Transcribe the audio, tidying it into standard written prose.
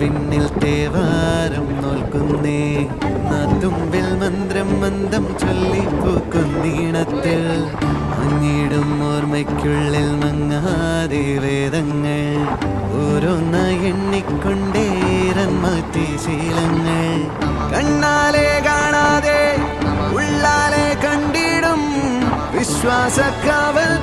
വിണ്ണിൽ തേവാരം നോൽക്കുന്നേ തുമ്പിൽ മന്ത്രം മന്ദം ചൊല്ലിപ്പൂക്കുന്നീണത്തിൽ മങ്ങിടും ഓർമ്മയ്ക്കുള്ളിൽ മങ്ങാതെ വേദങ്ങൾ ഓരോന്നായി എണ്ണിക്കൊണ്ടേരൻ മാറ്റി ശീലങ്ങൾ കണ്ണാലെ കാണാതെ ഉള്ളാലെ കണ്ടിടും വിശ്വാസക്കാവൽ